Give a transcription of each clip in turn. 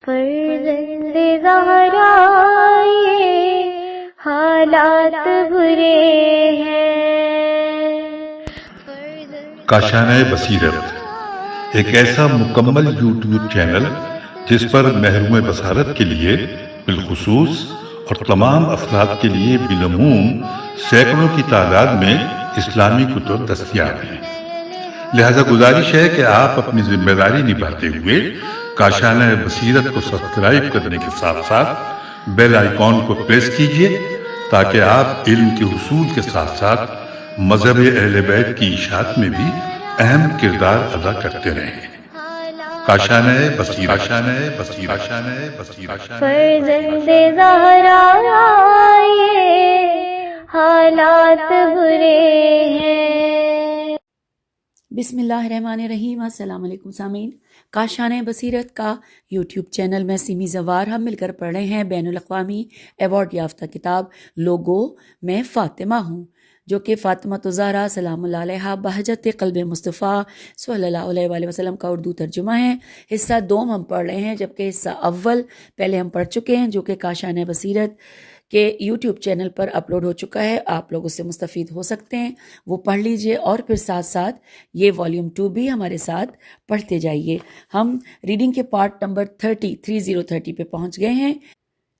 فرزند زہرا یہ حالات برے ہیں۔ کاشانۂ بصیرت ایک ایسا مکمل یوٹیوب چینل جس پر محروم بصارت کے لیے بالخصوص اور تمام افراد کے لیے بالعموم سینکڑوں کی تعداد میں اسلامی کتب دستیاب ہیں۔ لہذا گزارش ہے کہ آپ اپنی ذمہ داری نبھاتے ہوئے کاشانۂ بصیرت کو سبسکرائب کرنے کے ساتھ ساتھ بیل آئیکن کو پریس کیجیے تاکہ آپ علم کے حصول کے ساتھ ساتھ مذہب اہل بیت کی اشاعت میں بھی اہم کردار ادا کرتے رہیں۔ کاشانۂ بصیرت، کاشانۂ بصیرت، فرزند زہرا یہ حالات برے ہیں۔ بسم اللہ الرحمن الرحیم۔ السلام علیکم سامعین، کاشانۂ بصیرت کا یوٹیوب چینل میں سیمی زوار ہم مل کر پڑھ رہے ہیں بین الاقوامی ایوارڈ یافتہ کتاب لوگو میں فاطمہ ہوں، جو کہ فاطمہ الزہرا سلام اللہ علیہا بہجت قلب مصطفیٰ صلی اللہ علیہ وآلہ وسلم کا اردو ترجمہ ہے۔ حصہ دوم ہم پڑھ رہے ہیں، جبکہ حصہ اول پہلے ہم پڑھ چکے ہیں، جو کہ کاشانۂ بصیرت کہ یوٹیوب چینل پر اپلوڈ ہو چکا ہے۔ آپ لوگ اس سے مستفید ہو سکتے ہیں، وہ پڑھ لیجئے اور پھر ساتھ ساتھ یہ والیوم 2 بھی ہمارے ساتھ پڑھتے جائیے۔ ہم ریڈنگ کے پارٹ نمبر 30 پہ پہنچ گئے ہیں۔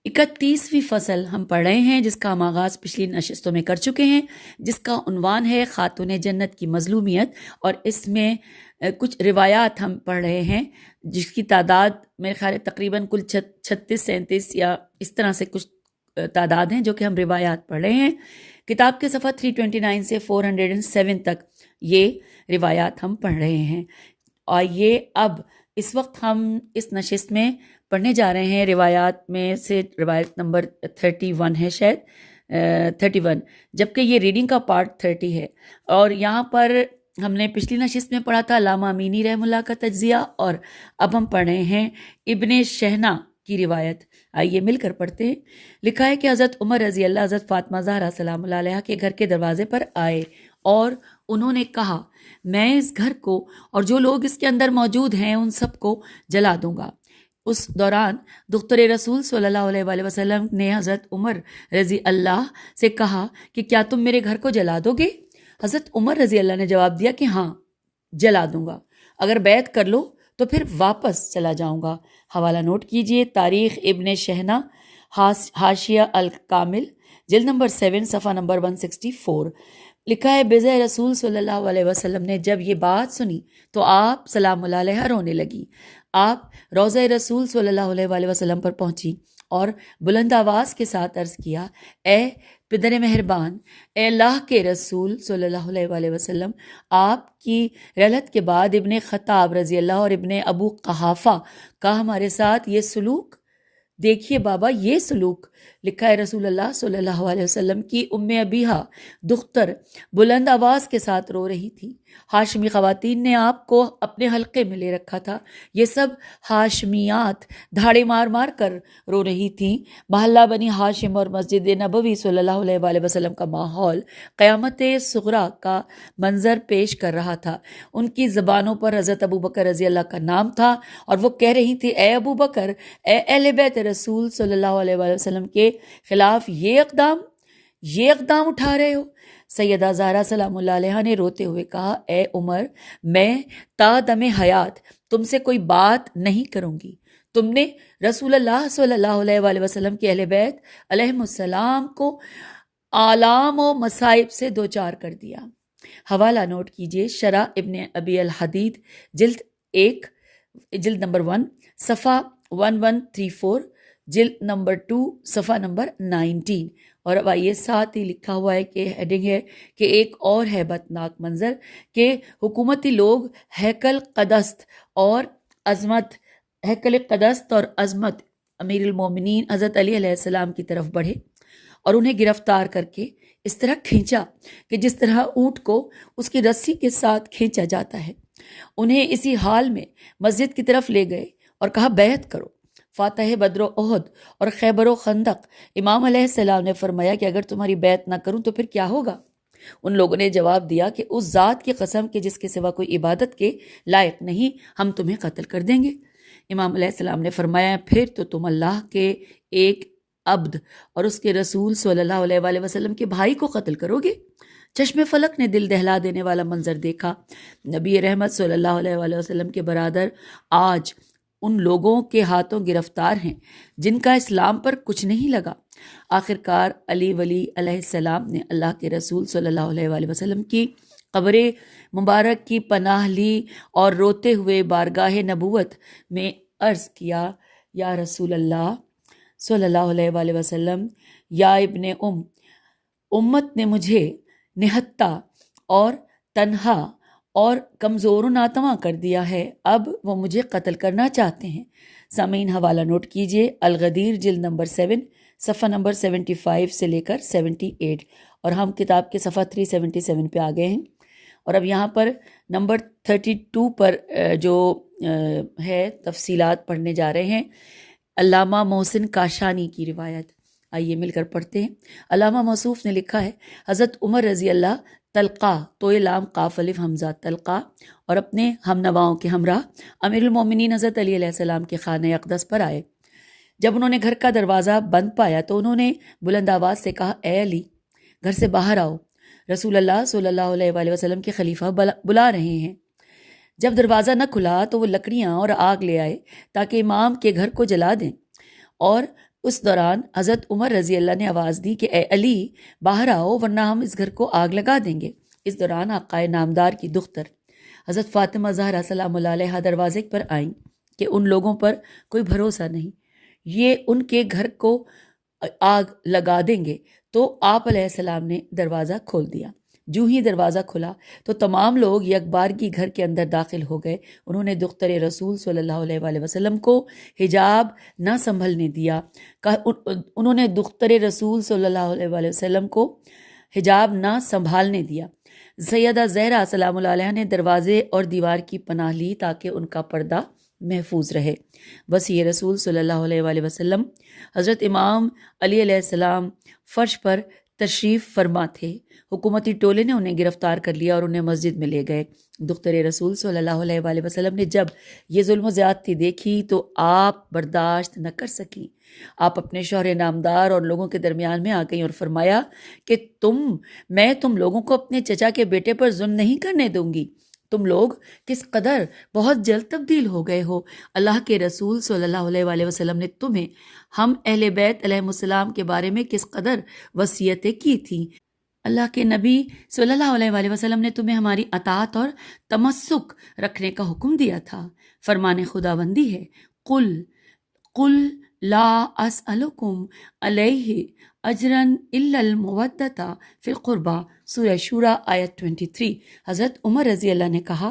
31ویں فصل ہم پڑھ رہے ہیں، جس کا ہم آغاز پچھلی نشستوں میں کر چکے ہیں، جس کا عنوان ہے خاتون جنت کی مظلومیت، اور اس میں کچھ روایات ہم پڑھ رہے ہیں جس کی تعداد میرے خیال ہے تقریباً کل 36-37 یا اس طرح سے کچھ تعداد ہیں جو کہ ہم روایات پڑھ رہے ہیں۔ کتاب کے صفحہ 329 سے 407 تک یہ روایات ہم پڑھ رہے ہیں، اور یہ اب اس وقت ہم اس نشست میں پڑھنے جا رہے ہیں روایات میں سے روایت نمبر 31 ہے، شاید 31، جبکہ یہ ریڈنگ کا پارٹ 30 ہے۔ اور یہاں پر ہم نے پچھلی نشست میں پڑھا تھا علامہ امینی رحم اللہ کا تجزیہ، اور اب ہم پڑھ رہے ہیں ابن شہنہ کی روایت۔ آئیے مل کر پڑھتے ہیں۔ لکھا ہے کہ حضرت عمر رضی اللہ حضرت فاطمہ زہرا سلام اللہ علیہ کے گھر کے دروازے پر آئے اور انہوں نے کہا، میں اس گھر کو اور جو لوگ اس کے اندر موجود ہیں ان سب کو جلا دوں گا۔ اس دوران دختر رسول صلی اللہ علیہ وآلہ وسلم نے حضرت عمر رضی اللہ سے کہا کہ کیا تم میرے گھر کو جلا دو گے؟ حضرت عمر رضی اللہ نے جواب دیا کہ ہاں، جلا دوں گا، اگر بیعت کر لو تو پھر واپس چلا جاؤں گا۔ حوالہ نوٹ کیجئے، تاریخ ابن شہنہ، حاشیہ الکامل، جلد نمبر 7 صفحہ نمبر 164۔ لکھا ہے بزہ رسول صلی اللہ علیہ وسلم نے جب یہ بات سنی تو آپ سلام اللہ علیہ رونے لگی۔ آپ روضہ رسول صلی اللہ علیہ وآلہ وسلم پر پہنچی اور بلند آواز کے ساتھ عرض کیا، اے پدر مہربان، اے اللہ کے رسول صلی اللہ علیہ وآلہ وسلم، آپ کی رحلت کے بعد ابن خطاب رضی اللہ اور ابن ابو قحافہ کا ہمارے ساتھ یہ سلوک دیکھیے بابا، یہ سلوک۔ لکھا ہے رسول اللہ صلی اللہ علیہ وسلم کی ام ابیہا دختر بلند آواز کے ساتھ رو رہی تھی۔ ہاشمی خواتین نے آپ کو اپنے حلقے میں لے رکھا تھا۔ یہ سب ہاشمیات دھاڑے مار مار کر رو رہی تھیں۔ محلہ بنی ہاشم اور مسجد نبوی صلی اللہ علیہ وآلہ وسلم کا ماحول قیامت صغریٰ کا منظر پیش کر رہا تھا۔ ان کی زبانوں پر حضرت ابو بکر رضی اللہ کا نام تھا اور وہ کہہ رہی تھی، اے ابو بکر، اے اہل بیت رسول صلی اللہ علیہ وآلہ وسلم کے خلاف یہ اقدام اٹھا رہے ہو۔ سیدہ زہرا سلام اللہ علیہ نے روتے ہوئے کہا، اے عمر، میں تا دم حیات تم سے کوئی بات نہیں کروں گی۔ تم نے رسول اللہ صلی اللہ علیہ وآلہ وسلم کے اہل بیت علیہم السلام کو آلام و مصائب سے دوچار کر دیا۔ حوالہ نوٹ کیجئے، شرح ابن ابی الحدید، جلد نمبر 1 صفحہ 1134، جلد نمبر 2 صفحہ نمبر 19۔ اور اب آئیے ساتھ ہی لکھا ہوا ہے کہ ہیڈنگ ہے کہ ایک اور ہیبت ناک منظر کہ حکومتی لوگ ہیکل قدست اور عظمت امیر المومنین حضرت علی علیہ السلام کی طرف بڑھے اور انہیں گرفتار کر کے اس طرح کھینچا کہ جس طرح اونٹ کو اس کی رسی کے ساتھ کھینچا جاتا ہے۔ انہیں اسی حال میں مسجد کی طرف لے گئے اور کہا، بیعت کرو۔ فاتح بدر و احد اور خیبر و خندق امام علیہ السلام نے فرمایا کہ اگر تمہاری بیعت نہ کروں تو پھر کیا ہوگا؟ ان لوگوں نے جواب دیا کہ اس ذات کی قسم کہ جس کے سوا کوئی عبادت کے لائق نہیں، ہم تمہیں قتل کر دیں گے۔ امام علیہ السلام نے فرمایا پھر تو تم اللہ کے ایک عبد اور اس کے رسول صلی اللہ علیہ وآلہ وسلم کے بھائی کو قتل کرو گے؟ چشم فلک نے دل دہلا دینے والا منظر دیکھا۔ نبی رحمت صلی اللہ علیہ وآلہ وسلم کے برادر آج ان لوگوں کے ہاتھوں گرفتار ہیں جن کا اسلام پر کچھ نہیں لگا۔ آخرکار علی ولی علیہ السلام نے اللہ کے رسول صلی اللہ علیہ وآلہ وسلم کی قبر مبارک کی پناہ لی اور روتے ہوئے بارگاہ نبوت میں عرض کیا، یا رسول اللہ صلی اللہ علیہ وآلہ وسلم، یا ابن امت نے مجھے نہتا اور تنہا اور کمزور و ناتواں کر دیا ہے، اب وہ مجھے قتل کرنا چاہتے ہیں۔ سامعین حوالہ نوٹ کیجئے، الغدیر جلد نمبر 7 صفحہ نمبر 75 سے لے کر 78، اور ہم کتاب کے صفحہ 377 پہ آ گئے ہیں۔ اور اب یہاں پر نمبر 32 پر جو ہے تفصیلات پڑھنے جا رہے ہیں، علامہ محسن کاشانی کی روایت، آئیے مل کر پڑھتے ہیں۔ علامہ موصوف نے لکھا ہے، حضرت عمر رضی اللہ تلقا تو لام قاف الف حمزہ تلقا اور اپنے ہم نواؤں کے ہمراہ امیر المومنین حضرت علی علیہ السلام کے خانہ اقدس پر آئے۔ جب انہوں نے گھر کا دروازہ بند پایا تو انہوں نے بلند آواز سے کہا، اے علی، گھر سے باہر آؤ، رسول اللہ صلی اللہ علیہ وآلہ وسلم کے خلیفہ بلا رہے ہیں۔ جب دروازہ نہ کھلا تو وہ لکڑیاں اور آگ لے آئے تاکہ امام کے گھر کو جلا دیں، اور اس دوران حضرت عمر رضی اللہ نے آواز دی کہ اے علی، باہر آؤ ورنہ ہم اس گھر کو آگ لگا دیں گے۔ اس دوران آقائے نامدار کی دختر حضرت فاطمہ زہرا سلام اللہ علیہا دروازے پر آئیں کہ ان لوگوں پر کوئی بھروسہ نہیں، یہ ان کے گھر کو آگ لگا دیں گے۔ تو آپ علیہ السلام نے دروازہ کھول دیا۔ جو ہی دروازہ کھلا تو تمام لوگ یکبارگی گھر کے اندر داخل ہو گئے۔ انہوں نے دختر رسول صلی اللہ علیہ وآلہ وسلم کو حجاب نہ سنبھلنے دیا، انہوں نے دختر رسول صلی اللہ علیہ وآلہ وسلم کو حجاب نہ سنبھالنے دیا۔ سیدہ زہرا سلام اللہ علیہ نے دروازے اور دیوار کی پناہ لی تاکہ ان کا پردہ محفوظ رہے۔ وصی رسول صلی اللہ علیہ وآلہ وسلم حضرت امام علی علیہ السلام فرش پر تشریف فرما تھے۔ حکومتی ٹولے نے انہیں گرفتار کر لیا اور انہیں مسجد میں لے گئے۔ دختر رسول صلی اللہ علیہ وآلہ وسلم نے جب یہ ظلم و زیادتی دیکھی تو آپ برداشت نہ کر سکیں۔ آپ اپنے شوہر نامدار اور لوگوں کے درمیان میں آ گئیں اور فرمایا کہ میں تم لوگوں کو اپنے چچا کے بیٹے پر ظلم نہیں کرنے دوں گی۔ تم لوگ کس قدر بہت جلد تبدیل ہو گئے ہو۔ اللہ کے رسول صلی اللہ علیہ وآلہ وسلم نے تمہیں ہم اہل بیت علیہ السلام کے بارے میں کس قدر وصیتیں کی تھیں۔ اللہ کے نبی صلی اللہ علیہ وآلہ وسلم نے تمہیں ہماری اطاعت اور تمسک رکھنے کا حکم دیا تھا۔ فرمان خداوندی ہے، قل لا اسألکم علیہ اجرا الا المودۃ فی القربى، سورہ شورى آیت 23۔ حضرت عمر رضی اللہ نے کہا،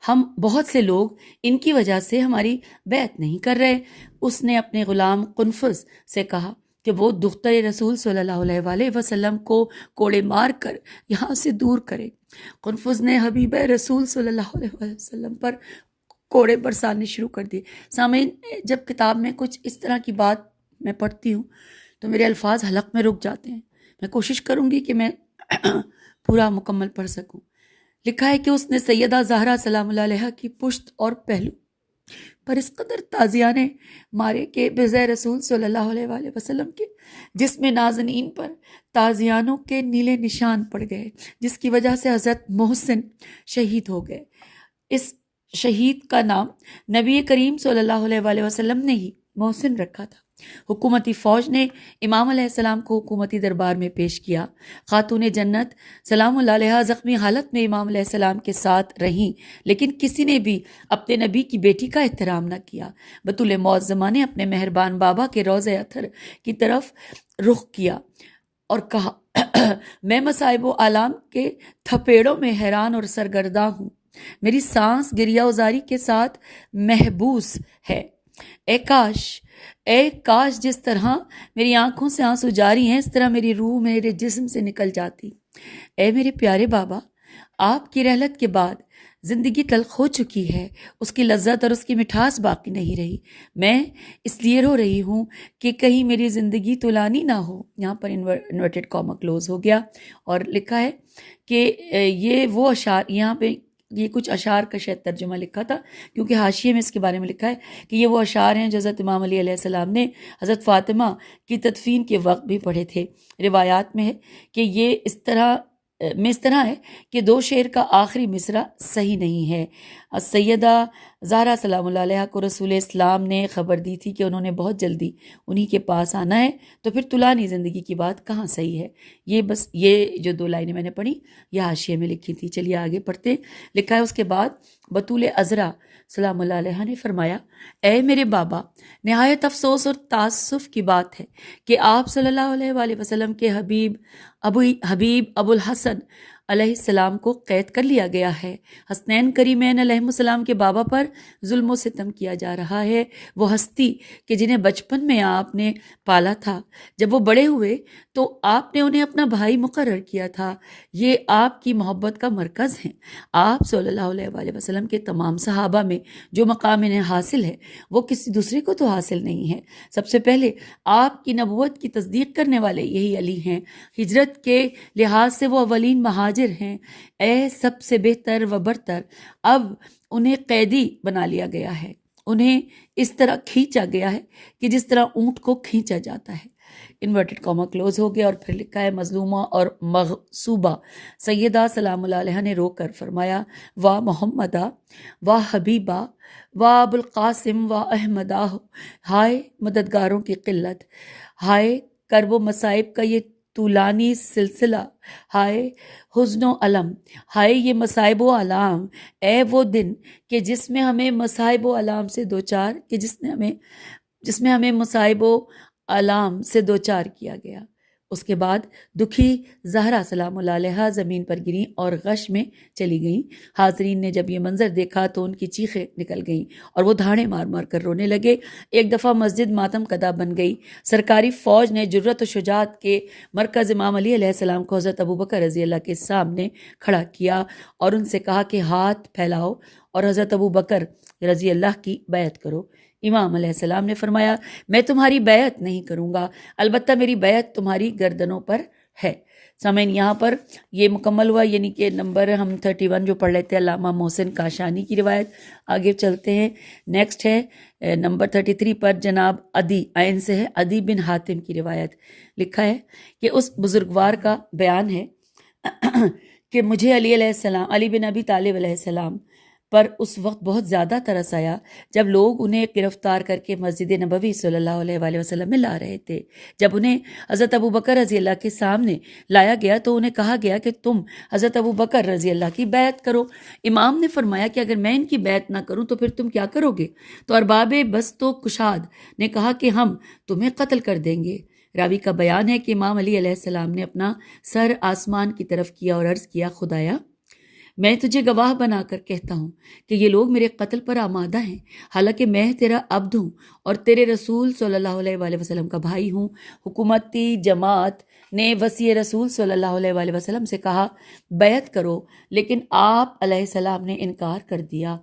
ہم بہت سے لوگ ان کی وجہ سے ہماری بیعت نہیں کر رہے۔ اس نے اپنے غلام قنفذ سے کہا کہ وہ دختر رسول صلی اللہ علیہ وآلہ وسلم کو کوڑے مار کر یہاں سے دور کرے۔ قنفذ نے حبیب رسول صلی اللہ علیہ وآلہ وسلم پر کوڑے برسانے شروع کر دیے۔ سامعین، جب کتاب میں کچھ اس طرح کی بات میں پڑھتی ہوں تو میرے الفاظ حلق میں رک جاتے ہیں۔ میں کوشش کروں گی کہ میں پورا مکمل پڑھ سکوں۔ لکھا ہے کہ اس نے سیدہ زہرا سلام اللہ علیہا کی پشت اور پہلو پر اس قدر تازیانے مارے کہ بزے رسول صلی اللہ علیہ وآلہ وسلم کے جسم نازنین پر تازیانوں کے نیلے نشان پڑ گئے، جس کی وجہ سے حضرت محسن شہید ہو گئے۔ اس شہید کا نام نبی کریم صلی اللہ علیہ وآلہ وسلم نے ہی محسن رکھا تھا۔ حکومتی فوج نے امام علیہ السلام کو حکومتی دربار میں پیش کیا۔ خاتون جنت سلام اللہ علیہا زخمی حالت میں امام علیہ السلام کے ساتھ رہیں، لیکن کسی نے بھی اپنے نبی کی بیٹی کا احترام نہ کیا۔ بطول معظمہ نے اپنے مہربان بابا کے روضہ اطہر کی طرف رخ کیا اور کہا، میں مصائب و آلام کے تھپیڑوں میں حیران اور سرگرداں ہوں، میری سانس گریہ وزاری کے ساتھ محبوس ہے۔ اے کاش جس طرح میری آنکھوں سے آنسو جاری ہیں اس طرح میری روح میرے جسم سے نکل جاتی۔ اے میرے پیارے بابا، آپ کی رحلت کے بعد زندگی تلخ ہو چکی ہے، اس کی لذت اور اس کی مٹھاس باقی نہیں رہی۔ میں اس لیے رو رہی ہوں کہ کہیں میری زندگی طولانی نہ ہو۔ یہاں پر انورٹڈ کاما کلوز ہو گیا اور لکھا ہے کہ یہ وہ اشعار، یہاں پہ یہ کچھ اشعار کا شاید ترجمہ لکھا تھا، کیونکہ حاشیے میں اس کے بارے میں لکھا ہے کہ یہ وہ اشعار ہیں جو حضرت امام علی علیہ السلام نے حضرت فاطمہ کی تدفین کے وقت بھی پڑھے تھے۔ روایات میں ہے کہ یہ اس طرح ہے کہ 2 شعر کا آخری مصرع صحیح نہیں ہے۔ سیدہ زہرا سلام اللہ علیہ کو رسول اسلام نے خبر دی تھی کہ انہوں نے بہت جلدی انہی کے پاس آنا ہے، تو پھر طولانی زندگی کی بات کہاں صحیح ہے؟ یہ جو 2 لائنیں میں نے پڑھی یہ حاشیے میں لکھی تھی۔ چلیے آگے پڑھتے۔ لکھا ہے اس کے بعد بطول عذرا سلام اللہ علیہ نے فرمایا، اے میرے بابا، نہایت افسوس اور تاسف کی بات ہے کہ آپ صلی اللہ علیہ وآلہ وسلم کے حبیب ابو الحسن علیہ السلام کو قید کر لیا گیا ہے۔ حسنین کریمین علیہ السلام کے بابا پر ظلم و ستم کیا جا رہا ہے۔ وہ ہستی کہ جنہیں بچپن میں آپ نے پالا تھا، جب وہ بڑے ہوئے تو آپ نے انہیں اپنا بھائی مقرر کیا تھا، یہ آپ کی محبت کا مرکز ہیں۔ آپ صلی اللہ علیہ وآلہ وسلم کے تمام صحابہ میں جو مقام انہیں حاصل ہے وہ کسی دوسرے کو تو حاصل نہیں ہے۔ سب سے پہلے آپ کی نبوت کی تصدیق کرنے والے یہی علی ہیں۔ ہجرت کے لحاظ سے وہ اولین مہاجر ہیں۔ اے سب سے بہتر و برتر، اب انہیں قیدی بنا لیا گیا ہے، انہیں اس طرح کھینچا گیا ہے کہ جس طرح اونٹ کو کھینچا جاتا ہے۔ انورٹڈ کاما کلوز ہو گیا، اور پھر لکھا ہے مظلومہ اور مغصوبہ سیدہ سلام اللہ علیہ نے رو کر فرمایا، واہ محمدہ، واہ حبیبہ، واہ ابو القاسم، واہ احمدہ، ہائے مددگاروں کی قلت، ہائے کرب و مصائب کا یہ طولانی سلسلہ، ہائے حزن و علم، ہائے یہ مصائب و علام، اے وہ دن کہ جس میں ہمیں مصائب و علام سے دوچار جس میں ہمیں مصائب و علام سے دوچار کیا گیا۔ اس کے بعد دکھی زہرا سلام اللہ علیہ زمین پر گریں اور غش میں چلی گئیں۔ حاضرین نے جب یہ منظر دیکھا تو ان کی چیخیں نکل گئیں اور وہ دھاڑے مار مار کر رونے لگے۔ ایک دفعہ مسجد ماتم کدا بن گئی۔ سرکاری فوج نے جرت و شجاعت کے مرکز امام علی علیہ السلام کو حضرت ابوبکر رضی اللہ کے سامنے کھڑا کیا اور ان سے کہا کہ ہاتھ پھیلاؤ اور حضرت ابوبکر رضی اللہ کی بیعت کرو۔ امام علیہ السلام نے فرمایا، میں تمہاری بیعت نہیں کروں گا، البتہ میری بیعت تمہاری گردنوں پر ہے۔ سامعین، یہاں پر یہ مکمل ہوا، یعنی کہ نمبر ہم 31 جو پڑھ لیتے ہیں علامہ محسن کاشانی کی روایت۔ آگے چلتے ہیں، نیکسٹ ہے نمبر 33 پر جناب عدی عین سے ہے، عدی بن حاتم کی روایت۔ لکھا ہے کہ اس بزرگوار کا بیان ہے کہ مجھے علی بن ابی طالب علیہ السلام پر اس وقت بہت زیادہ ترس آیا جب لوگ انہیں گرفتار کر کے مسجد نبوی صلی اللہ علیہ وآلہ وسلم میں لا رہے تھے۔ جب انہیں حضرت ابوبکر رضی اللہ کے سامنے لایا گیا تو انہیں کہا گیا کہ تم حضرت ابوبکر رضی اللہ کی بیعت کرو۔ امام نے فرمایا کہ اگر میں ان کی بیعت نہ کروں تو پھر تم کیا کرو گے؟ تو ارباب بست و کشاد نے کہا کہ ہم تمہیں قتل کر دیں گے۔ راوی کا بیان ہے کہ امام علی علیہ السلام نے اپنا سر آسمان کی طرف کیا اور عرض کیا، خدایا، میں تجھے گواہ بنا کر کہتا ہوں کہ یہ لوگ میرے قتل پر آمادہ ہیں، حالانکہ میں تیرا عبد ہوں اور تیرے رسول صلی اللہ علیہ وآلہ وسلم کا بھائی ہوں۔ حکومتی جماعت نے وصی رسول صلی اللہ علیہ وآلہ وسلم سے کہا بیعت کرو، لیکن آپ علیہ السلام نے انکار کر دیا۔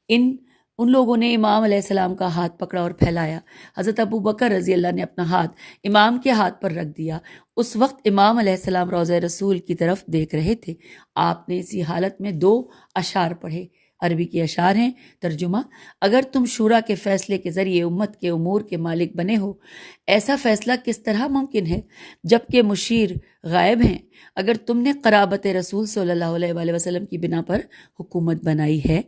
ان لوگوں نے امام علیہ السلام کا ہاتھ پکڑا اور پھیلایا۔ حضرت ابوبکر رضی اللہ نے اپنا ہاتھ امام کے ہاتھ پر رکھ دیا۔ اس وقت امام علیہ السلام روضہ رسول کی طرف دیکھ رہے تھے۔ آپ نے اسی حالت میں 2 اشعار پڑھے۔ عربی کے اشعار ہیں، ترجمہ: اگر تم شورا کے فیصلے کے ذریعے امت کے امور کے مالک بنے ہو، ایسا فیصلہ کس طرح ممکن ہے جبکہ مشیر غائب ہیں؟ اگر تم نے قرابت رسول صلی اللہ علیہ وآلہ وسلم کی بنا پر حکومت بنائی ہے،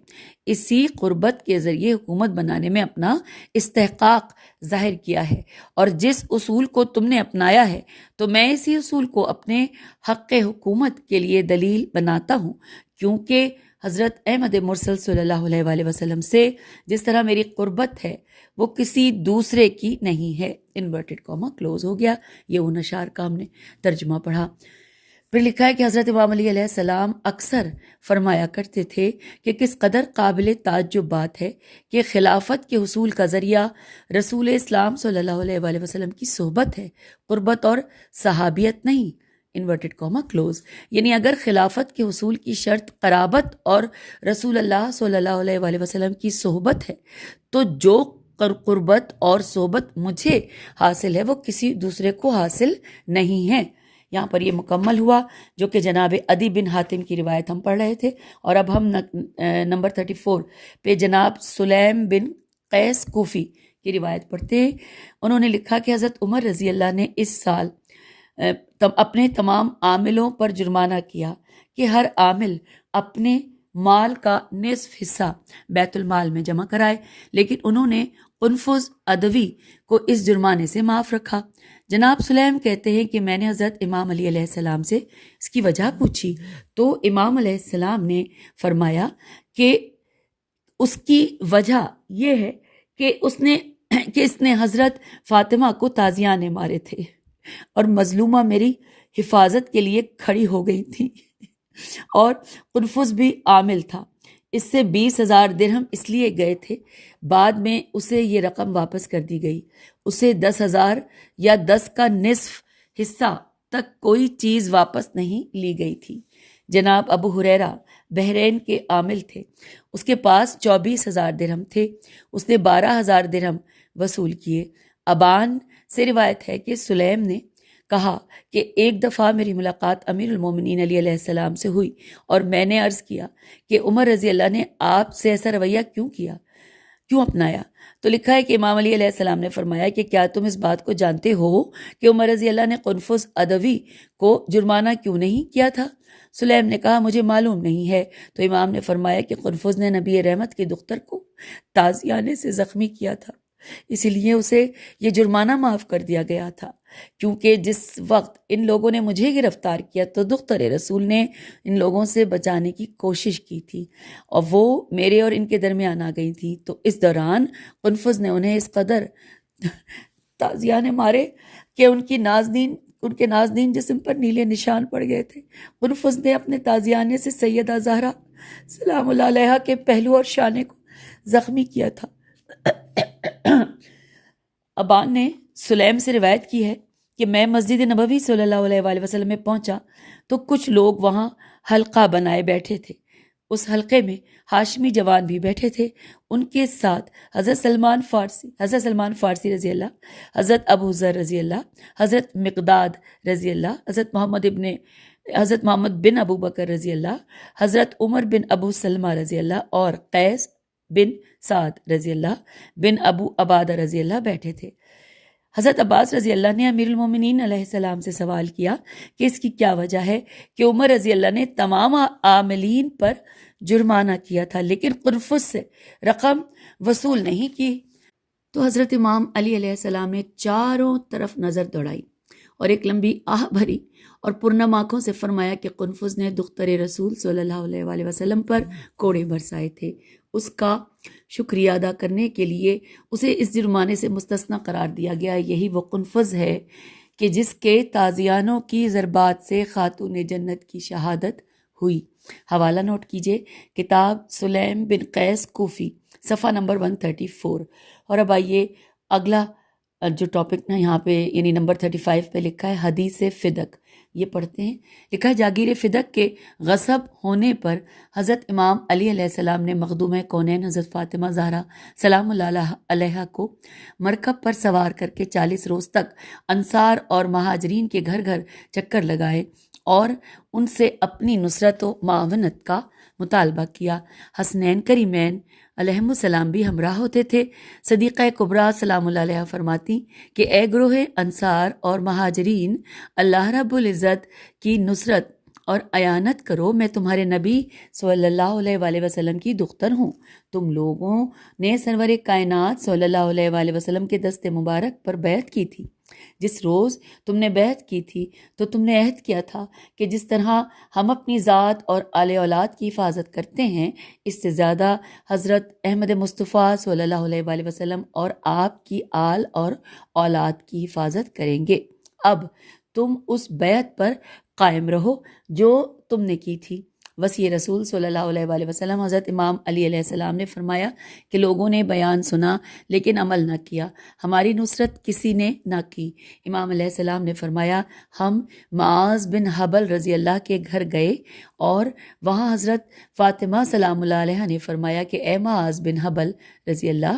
اسی قربت کے ذریعے حکومت بنانے میں اپنا استحقاق ظاہر کیا ہے، اور جس اصول کو تم نے اپنایا ہے تو میں اسی اصول کو اپنے حق حکومت کے لیے دلیل بناتا ہوں، کیونکہ حضرت احمد مرسل صلی اللہ علیہ وآلہ وسلم سے جس طرح میری قربت ہے وہ کسی دوسرے کی نہیں ہے۔ انورٹڈ کاما کلوز ہو گیا۔ یہ ان اشعار کا ہم نے ترجمہ پڑھا۔ پھر لکھا ہے کہ حضرت امام علی علیہ السلام اکثر فرمایا کرتے تھے کہ کس قدر قابل تعجب بات ہے کہ خلافت کے حصول کا ذریعہ رسول اسلام صلی اللہ علیہ وآلہ وسلم کی صحبت ہے، قربت اور صحابیت نہیں۔ انورٹڈ کاما کلوز، یعنی اگر خلافت کے حصول کی شرط قرابت اور رسول اللہ صلی اللہ علیہ وآلہ وسلم کی صحبت ہے تو جو قربت اور صحبت مجھے حاصل ہے وہ کسی دوسرے کو حاصل نہیں ہے۔ یہاں پر یہ مکمل ہوا جو کہ جناب عدی بن حاتم کی روایت ہم پڑھ رہے تھے، اور اب ہم نمبر 34 پہ جناب سلیم بن قیس کوفی کی روایت پڑھتے ہیں۔ انہوں نے لکھا کہ حضرت عمر رضی اللہ نے اس سال اپنے تمام عاملوں پر جرمانہ کیا کہ ہر عامل اپنے مال کا نصف حصہ بیت المال میں جمع کرائے، لیکن انہوں نے قنفذ ادوی کو اس جرمانے سے معاف رکھا۔ جناب سلیم کہتے ہیں کہ میں نے حضرت امام علی علیہ السلام سے اس کی وجہ پوچھی تو امام علیہ السلام نے فرمایا کہ اس کی وجہ یہ ہے کہ اس نے حضرت فاطمہ کو تازیانے مارے تھے اور مظلومہ میری حفاظت کے لیے کھڑی ہو گئی تھی، اور قنفذ بھی عامل تھا۔ اس سے 20,000 درہم اس لیے گئے تھے، بعد میں اسے یہ رقم واپس کر دی گئی، اسے 10,000 یا 10 کا نصف حصہ تک کوئی چیز واپس نہیں لی گئی تھی۔ جناب ابو ہریرہ بحرین کے عامل تھے، اس کے پاس 24,000 درہم تھے، اس نے 12,000 درہم وصول کیے۔ ابان سے روایت ہے کہ سلیم نے کہا کہ ایک دفعہ میری ملاقات امیر المومنین علی علیہ السلام سے ہوئی اور میں نے عرض کیا کہ عمر رضی اللہ نے آپ سے ایسا رویہ کیوں اپنایا؟ تو لکھا ہے کہ امام علی علیہ السلام نے فرمایا کہ کیا تم اس بات کو جانتے ہو کہ عمر رضی اللہ نے قنفذ ادوی کو جرمانہ کیوں نہیں کیا تھا؟ سلیم نے کہا مجھے معلوم نہیں ہے۔ تو امام نے فرمایا کہ قنفذ نے نبی رحمت کے دختر کو تازیانے سے زخمی کیا تھا، اسی لیے اسے یہ جرمانہ معاف کر دیا گیا تھا، کیونکہ جس وقت ان لوگوں نے مجھے گرفتار کیا تو دختر رسول نے ان لوگوں سے بچانے کی کوشش کی تھی اور وہ میرے اور ان کے درمیان آ گئی تھی، تو اس دوران قنفذ نے انہیں اس قدر تازیانے مارے کہ ان کے نازنین جسم پر نیلے نشان پڑ گئے تھے۔ قنفذ نے اپنے تازیانے سے سیدہ زہرا سلام اللہ علیہا کے پہلو اور شانے کو زخمی کیا تھا۔ ابان نے سلیم سے روایت کی ہے کہ میں مسجد نبوی صلی اللہ علیہ وآلہ وسلم میں پہنچا تو کچھ لوگ وہاں حلقہ بنائے بیٹھے تھے، اس حلقے میں ہاشمی جوان بھی بیٹھے تھے، ان کے ساتھ حضرت سلمان فارسی رضی اللہ، حضرت ابو ذر رضی اللہ، حضرت مقداد رضی اللہ، حضرت محمد بن ابو بکر رضی اللہ، حضرت عمر بن ابو سلمہ رضی اللہ اور قیس بن سعد رضی اللہ بن ابو عبادہ رضی اللہ بیٹھے تھے۔ حضرت عباس رضی اللہ نے امیر المومنین علیہ السلام سے سوال کیا کہ اس کی کیا وجہ ہے کہ عمر رضی اللہ نے تمام عاملین پر جرمانہ کیا تھا لیکن قنفذ سے رقم وصول نہیں کی؟ تو حضرت امام علی علیہ السلام نے چاروں طرف نظر دوڑائی اور ایک لمبی آہ بھری اور پرنم آنکھوں سے فرمایا کہ قنفذ نے دختر رسول صلی اللہ علیہ وآلہ وسلم پر کوڑے برسائے تھے، اس کا شکریہ ادا کرنے کے لیے اسے اس جرمانے سے مستثنی قرار دیا گیا۔ یہی وہ قنفذ ہے کہ جس کے تازیانوں کی ضربات سے خاتون جنت کی شہادت ہوئی۔ حوالہ نوٹ کیجئے، کتاب سلیم بن قیس کوفی، صفحہ نمبر 134۔ اور اب آئیے اگلا جو ٹاپک نا یہاں پہ یعنی نمبر 35 پہ لکھا ہے حدیث فدق، یہ پڑھتے ہیں۔ لکھا ہے جاگیر فدق کے غصب ہونے پر حضرت امام علی علیہ السلام نے مخدوم کونین حضرت فاطمہ زہرا سلام اللہ علیہا کو مرکب پر سوار کر کے 40 روز تک انصار اور مہاجرین کے گھر گھر چکر لگائے اور ان سے اپنی نصرت و معاونت کا مطالبہ کیا۔ حسنین کریمین علیہم السلام بھی ہمراہ ہوتے تھے۔ صدیقہ کبریٰ سلام اللہ علیہ فرماتی کہ اے گروہ انصار اور مہاجرین، اللہ رب العزت کی نصرت اور اعانت کرو، میں تمہارے نبی صلی اللہ علیہ وآلہ وسلم کی دختر ہوں۔ تم لوگوں نے سرور کائنات صلی اللہ علیہ وآلہ وسلم کے دست مبارک پر بیعت کی تھی۔ جس روز تم نے بیعت کی تھی تو تم نے عہد کیا تھا کہ جس طرح ہم اپنی ذات اور آل اولاد کی حفاظت کرتے ہیں، اس سے زیادہ حضرت احمد مصطفیٰ صلی اللہ علیہ وآلہ وسلم اور آپ کی آل اور اولاد کی حفاظت کریں گے۔ اب تم اس بیعت پر قائم رہو جو تم نے کی تھی۔ وصی رسول صلی اللہ علیہ وآلہ وسلم حضرت امام علی علیہ السلام نے فرمایا کہ لوگوں نے بیان سنا لیکن عمل نہ کیا، ہماری نصرت کسی نے نہ کی۔ امام علیہ السلام نے فرمایا ہم معاذ بن حبل رضی اللہ کے گھر گئے اور وہاں حضرت فاطمہ سلام اللہ علیہ نے فرمایا کہ اے معاذ بن حبل رضی اللہ،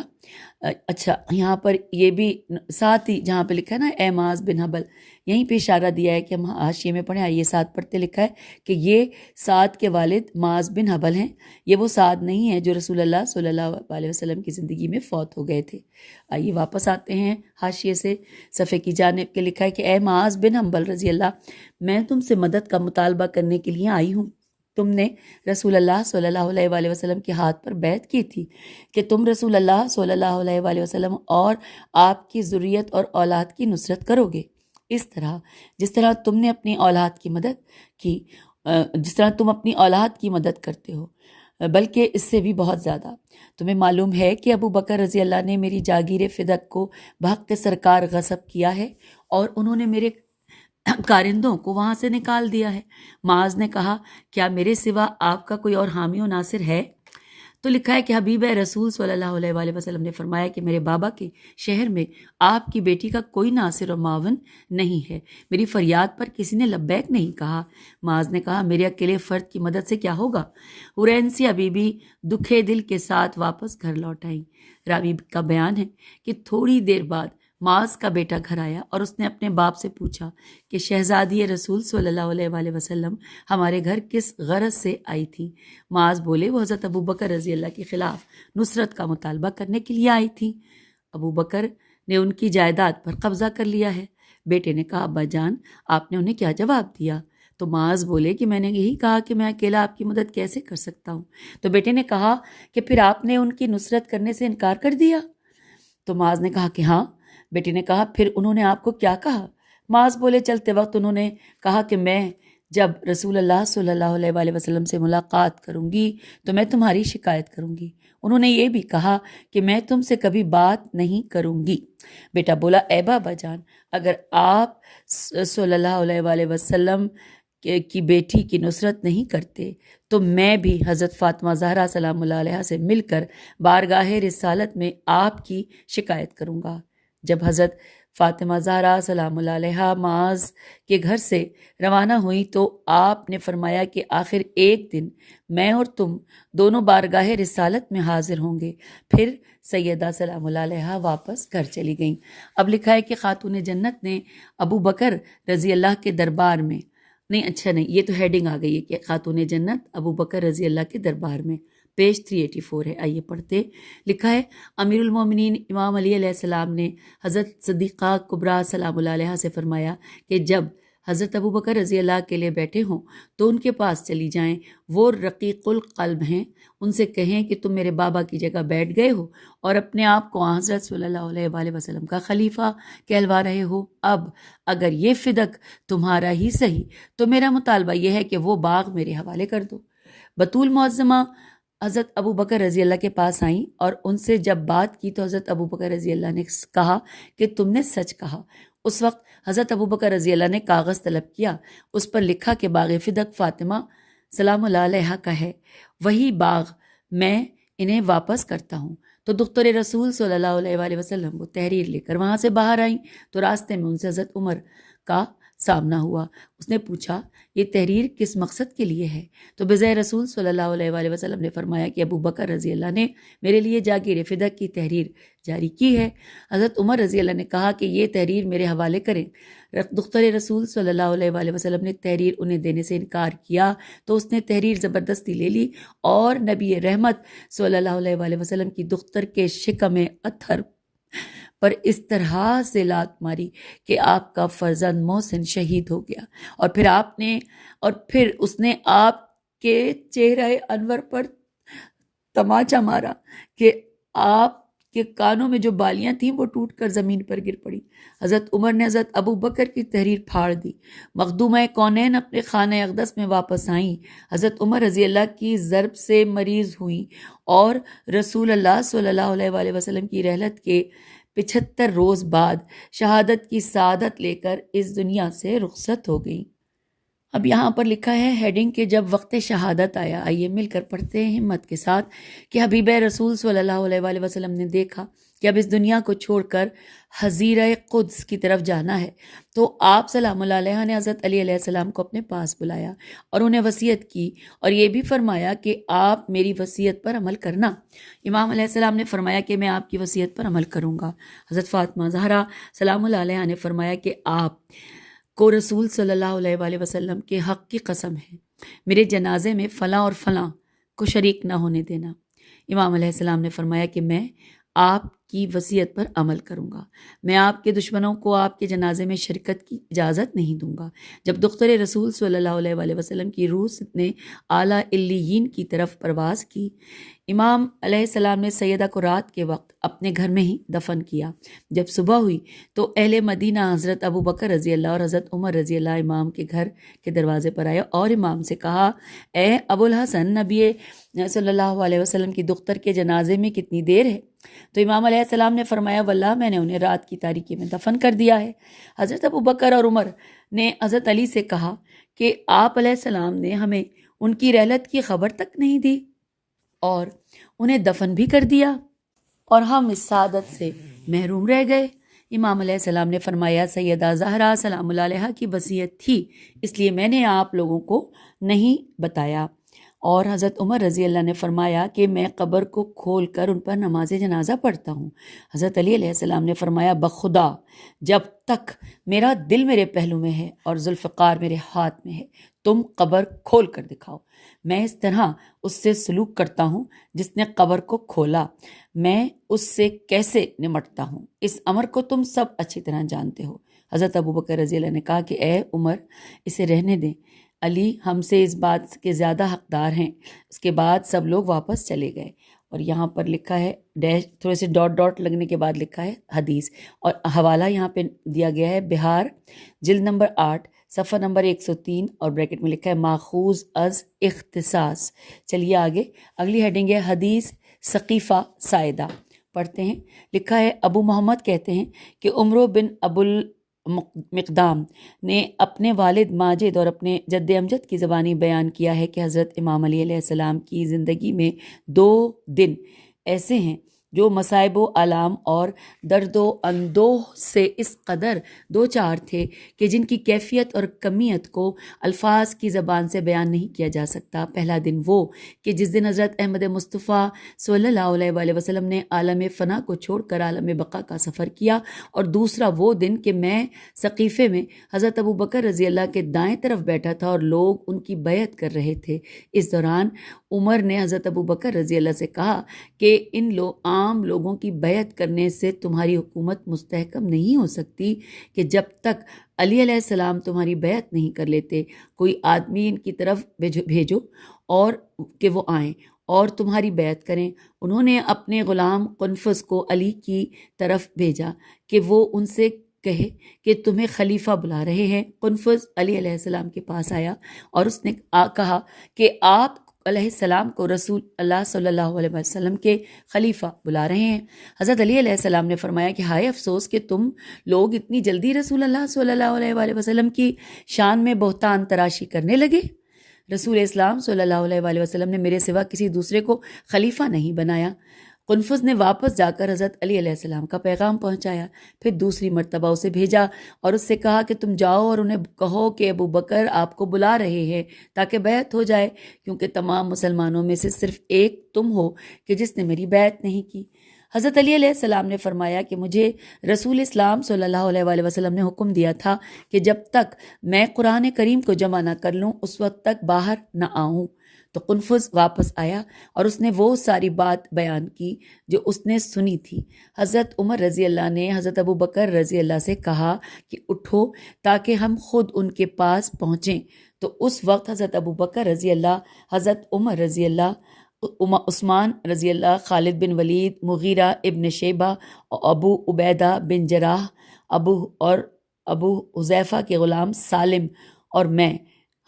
اچھا یہاں پر یہ بھی ساتھ ہی جہاں پہ لکھا ہے نا اے معاذ بن حبل، یہیں پہ اشارہ دیا ہے کہ ہم حاشیے میں پڑھیں، آئیے ساتھ پڑھتے، لکھا ہے کہ یہ سعد کے والد معاذ بن حبل ہیں، یہ وہ سعد نہیں ہے جو رسول اللہ صلی اللہ علیہ وسلم کی زندگی میں فوت ہو گئے تھے۔ آئیے واپس آتے ہیں حاشیے سے صفحے کی جانب کے، لکھا ہے کہ اے معاذ بن حبل رضی اللہ، میں تم سے مدد کا مطالبہ کرنے کے لیے آئی ہوں۔ تم نے رسول اللہ صلی اللہ علیہ وآلہ وسلم کے ہاتھ پر بیعت کی تھی کہ تم رسول اللہ صلی اللہ علیہ وآلہ وسلم اور آپ کی ذریت اور اولاد کی نصرت کرو گے، اس طرح جس طرح تم نے اپنی اولاد کی مدد کی، جس طرح تم اپنی اولاد کی مدد کرتے ہو، بلکہ اس سے بھی بہت زیادہ۔ تمہیں معلوم ہے کہ ابو بکر رضی اللہ نے میری جاگیر فدق کو بحق سرکار غصب کیا ہے اور انہوں نے میرے کارندوں کو وہاں سے نکال دیا ہے۔ معاذ نے کہا کیا میرے سوا آپ کا کوئی اور حامی و ناصر ہے؟ تو لکھا ہے کہ حبیب رسول صلی اللہ علیہ وآلہ وسلم نے فرمایا کہ میرے بابا کے شہر میں آپ کی بیٹی کا کوئی ناصر و معاون نہیں ہے، میری فریاد پر کسی نے لبیک نہیں کہا۔ معاذ نے کہا میرے اکیلے فرد کی مدد سے کیا ہوگا؟ حرینسی حبیبی دکھے دل کے ساتھ واپس گھر لوٹ آئیں۔ راوی کا بیان ہے کہ تھوڑی دیر بعد معاذ کا بیٹا گھر آیا اور اس نے اپنے باپ سے پوچھا کہ شہزادی رسول صلی اللہ علیہ وآلہ وسلم ہمارے گھر کس غرض سے آئی تھی؟ معاذ بولے وہ حضرت ابو بکر رضی اللہ کے خلاف نصرت کا مطالبہ کرنے کے لیے آئی تھی، ابو بکر نے ان کی جائیداد پر قبضہ کر لیا ہے۔ بیٹے نے کہا ابا جان آپ نے انہیں کیا جواب دیا؟ تو معاذ بولے کہ میں نے یہی کہا کہ میں اکیلا آپ کی مدد کیسے کر سکتا ہوں۔ تو بیٹے نے کہا کہ پھر آپ نے ان کی نصرت کرنے سے انکار کر دیا؟ تو معاذ نے کہا کہ ہاں۔ بیٹی نے کہا پھر انہوں نے آپ کو کیا کہا؟ معاذ بولے چلتے وقت انہوں نے کہا کہ میں جب رسول اللہ صلی اللہ علیہ وآلہ وسلم سے ملاقات کروں گی تو میں تمہاری شکایت کروں گی۔ انہوں نے یہ بھی کہا کہ میں تم سے کبھی بات نہیں کروں گی۔ بیٹا بولا اے بابا جان اگر آپ صلی اللہ علیہ وآلہ وسلم کی بیٹی کی نصرت نہیں کرتے تو میں بھی حضرت فاطمہ زہرا سلام اللہ علیہ سے مل کر بارگاہ رسالت میں آپ کی شکایت کروں گا۔ جب حضرت فاطمہ زہرا سلام اللہ علیہ معاذ کے گھر سے روانہ ہوئی تو آپ نے فرمایا کہ آخر ایک دن میں اور تم دونوں بارگاہ رسالت میں حاضر ہوں گے۔ پھر سیدہ سلام اللہ علیہ واپس گھر چلی گئیں۔ اب لکھا ہے کہ خاتون جنت نے ابو بکر رضی اللہ کے دربار میں، نہیں اچھا نہیں، یہ تو ہیڈنگ آ گئی ہے کہ خاتون جنت ابو بکر رضی اللہ کے دربار میں، پیج 384 ہے، آئیے پڑھتے، لکھا ہے امیر المومنین امام علی علیہ السلام نے حضرت صدیقہ کبریٰ سلام اللہ علیہ سے فرمایا کہ جب حضرت ابو بکر رضی اللہ کے لیے بیٹھے ہوں تو ان کے پاس چلی جائیں، وہ رقیق القلب ہیں، ان سے کہیں کہ تم میرے بابا کی جگہ بیٹھ گئے ہو اور اپنے آپ کو حضرت صلی اللہ علیہ وآلہ وسلم کا خلیفہ کہلوا رہے ہو۔ اب اگر یہ فدق تمہارا ہی صحیح تو میرا مطالبہ یہ ہے کہ وہ باغ میرے حوالے کر دو۔ بطول معظمہ حضرت ابو بکر رضی اللہ کے پاس آئیں اور ان سے جب بات کی تو حضرت ابو بکر رضی اللہ نے کہا کہ تم نے سچ کہا۔ اس وقت حضرت ابو بکر رضی اللہ نے کاغذ طلب کیا، اس پر لکھا کہ باغ فدق فاطمہ سلام اللہ علیہ کا ہے، وہی باغ میں انہیں واپس کرتا ہوں۔ تو دختر رسول صلی اللہ علیہ وآلہ وسلم وہ تحریر لے کر وہاں سے باہر آئیں تو راستے میں ان سے حضرت عمر کا سامنا ہوا۔ اس نے پوچھا یہ تحریر کس مقصد کے لیے ہے؟ تو بجائے رسول صلی اللہ علیہ وآلہ وسلم نے فرمایا کہ ابو بکر رضی اللہ نے میرے لیے جاگیر فدق کی تحریر جاری کی ہے۔ حضرت عمر رضی اللہ نے کہا کہ یہ تحریر میرے حوالے کریں۔ دختر رسول صلی اللہ علیہ وآلہ وسلم نے تحریر انہیں دینے سے انکار کیا تو اس نے تحریر زبردستی لے لی اور نبی رحمت صلی اللہ علیہ وآلہ وسلم کی دختر کے شکم اتھر پر اس طرح سے لات ماری کہ آپ کا فرزند محسن شہید ہو گیا، اور پھر اس نے آپ کے چہرہ انور پر تماچا مارا کہ آپ کے کانوں میں جو بالیاں تھیں وہ ٹوٹ کر زمین پر گر پڑی۔ حضرت عمر نے حضرت ابو بکر کی تحریر پھاڑ دی۔ مخدومہ کونین اپنے خانہ اقدس میں واپس آئیں۔ حضرت عمر رضی اللہ کی ضرب سے مریض ہوئیں اور رسول اللہ صلی اللہ علیہ وآلہ وسلم کی رحلت کے 75 روز بعد شہادت کی سعادت لے کر اس دنیا سے رخصت ہو گئیں۔ اب یہاں پر لکھا ہے ہیڈنگ کہ جب وقت شہادت آیا، آئیے مل کر پڑھتے ہیں ہمت کے ساتھ کہ حبیب رسول صلی اللہ علیہ وآلہ وسلم نے دیکھا کہ اب اس دنیا کو چھوڑ کر حضیرہ قدس کی طرف جانا ہے، تو آپ سلام اللہ علیہ نے حضرت علی علیہ السلام کو اپنے پاس بلایا اور انہیں وصیت کی، اور یہ بھی فرمایا کہ آپ میری وصیت پر عمل کرنا۔ امام علیہ السلام نے فرمایا کہ میں آپ کی وصیت پر عمل کروں گا۔ حضرت فاطمہ زہرا سلام اللہ علیہ نے فرمایا کہ آپ کو رسول صلی اللہ علیہ وآلہ وسلم کے حق کی قسم ہے، میرے جنازے میں فلاں اور فلاں کو شریک نہ ہونے دینا۔ امام علیہ السلام نے فرمایا کہ میں آپ کی وصیت پر عمل کروں گا، میں آپ کے دشمنوں کو آپ کے جنازے میں شرکت کی اجازت نہیں دوں گا۔ جب دختر رسول صلی اللہ علیہ وآلہ وسلم کی روح نے اعلیٰ علیین کی طرف پرواز کی، امام علیہ السلام نے سیدہ کو رات کے وقت اپنے گھر میں ہی دفن کیا۔ جب صبح ہوئی تو اہل مدینہ حضرت ابو بکر رضی اللہ اور حضرت عمر رضی اللہ امام کے گھر کے دروازے پر آئے اور امام سے کہا، اے ابو الحسن، نبی صلی اللہ علیہ وسلم کی دختر کے جنازے میں کتنی دیر ہے؟ تو امام علیہ السلام نے فرمایا، واللہ میں نے انہیں رات کی تاریکی میں دفن کر دیا ہے۔ حضرت ابو بکر اور عمر نے حضرت علی سے کہا کہ آپ علیہ السلام نے ہمیں ان کی رحلت کی خبر تک نہیں دی اور انہیں دفن بھی کر دیا، اور ہم اس سعادت سے محروم رہ گئے۔ امام علیہ السلام نے فرمایا، سیدہ زہرا سلام اللہ علیہ کی وصیت تھی، اس لیے میں نے آپ لوگوں کو نہیں بتایا۔ اور حضرت عمر رضی اللہ نے فرمایا کہ میں قبر کو کھول کر ان پر نماز جنازہ پڑھتا ہوں۔ حضرت علی علیہ السلام نے فرمایا، بخدا جب تک میرا دل میرے پہلو میں ہے اور ذوالفقار میرے ہاتھ میں ہے، تم قبر کھول کر دکھاؤ۔ میں اس طرح اس سے سلوک کرتا ہوں جس نے قبر کو کھولا، میں اس سے کیسے نمٹتا ہوں، اس امر کو تم سب اچھی طرح جانتے ہو۔ حضرت ابو بکر رضی اللہ نے کہا کہ اے عمر، اسے رہنے دیں، علی ہم سے اس بات کے زیادہ حقدار ہیں۔ اس کے بعد سب لوگ واپس چلے گئے، اور یہاں پر لکھا ہے ڈیش، تھوڑے سے ڈاٹ لگنے کے بعد لکھا ہے حدیث، اور حوالہ یہاں پہ دیا گیا ہے بہار جلد نمبر 8 صفحہ نمبر 103، اور بریکٹ میں لکھا ہے ماخوذ از اختصاص۔ چلیے آگے، اگلی ہیڈنگ ہے حدیث ثقیفہ سائدہ، پڑھتے ہیں۔ لکھا ہے، ابو محمد کہتے ہیں کہ عمرو بن ابو مقدام نے اپنے والد ماجد اور اپنے جد امجد کی زبانی بیان کیا ہے کہ حضرت امام علی علیہ السلام کی زندگی میں 2 دن ایسے ہیں جو مصائب و آلام اور درد و اندوہ سے اس قدر دو چار تھے کہ جن کی کیفیت اور کمیت کو الفاظ کی زبان سے بیان نہیں کیا جا سکتا۔ پہلا دن وہ کہ جس دن حضرت احمد مصطفیٰ صلی اللہ علیہ وآلہ وسلم نے عالم فنا کو چھوڑ کر عالم بقا کا سفر کیا، اور دوسرا وہ دن کہ میں سقیفے میں حضرت ابو بکر رضی اللہ کے دائیں طرف بیٹھا تھا اور لوگ ان کی بیعت کر رہے تھے۔ اس دوران عمر نے حضرت ابو بکر رضی اللہ سے کہا کہ ان عام لوگوں کی بیعت کرنے سے تمہاری حکومت مستحکم نہیں ہو سکتی کہ جب تک علی علیہ السلام تمہاری بیعت نہیں کر لیتے۔ کوئی آدمی ان کی طرف بھیجو اور کہ وہ آئیں اور تمہاری بیعت کریں۔ انہوں نے اپنے غلام قنفذ کو علی کی طرف بھیجا کہ وہ ان سے کہے کہ تمہیں خلیفہ بلا رہے ہیں۔ قنفذ علی علیہ السلام کے پاس آیا اور اس نے کہا کہ آپ علیہ السلام کو رسول اللہ صلی اللہ علیہ وسلم کے خلیفہ بلا رہے ہیں۔ حضرت علی علیہ السلام نے فرمایا کہ ہائے افسوس کہ تم لوگ اتنی جلدی رسول اللہ صلی اللہ علیہ وآلہ وسلم کی شان میں بہتان تراشی کرنے لگے۔ رسول اسلام صلی اللہ علیہ وآلہ وسلم نے میرے سوا کسی دوسرے کو خلیفہ نہیں بنایا۔ قنفذ نے واپس جا کر حضرت علی علیہ السلام کا پیغام پہنچایا، پھر دوسری مرتبہ اسے بھیجا اور اس سے کہا کہ تم جاؤ اور انہیں کہو کہ ابو بکر آپ کو بلا رہے ہیں تاکہ بیعت ہو جائے، کیونکہ تمام مسلمانوں میں سے صرف ایک تم ہو کہ جس نے میری بیعت نہیں کی۔ حضرت علی علیہ السلام نے فرمایا کہ مجھے رسول اسلام صلی اللہ علیہ وآلہ وسلم نے حکم دیا تھا کہ جب تک میں قرآن کریم کو جمع نہ کر لوں اس وقت تک باہر نہ آؤں۔ تو قنفذ واپس آیا اور اس نے وہ ساری بات بیان کی جو اس نے سنی تھی۔ حضرت عمر رضی اللہ نے حضرت ابو بکر رضی اللہ سے کہا کہ اٹھو تاکہ ہم خود ان کے پاس پہنچیں۔ تو اس وقت حضرت ابو بکر رضی اللہ، حضرت عمر رضی اللہ، عثمان رضی اللہ، خالد بن ولید، مغیرہ ابن شیبہ، ابو عبیدہ بن جراح، ابو حذیفہ کے غلام سالم اور میں،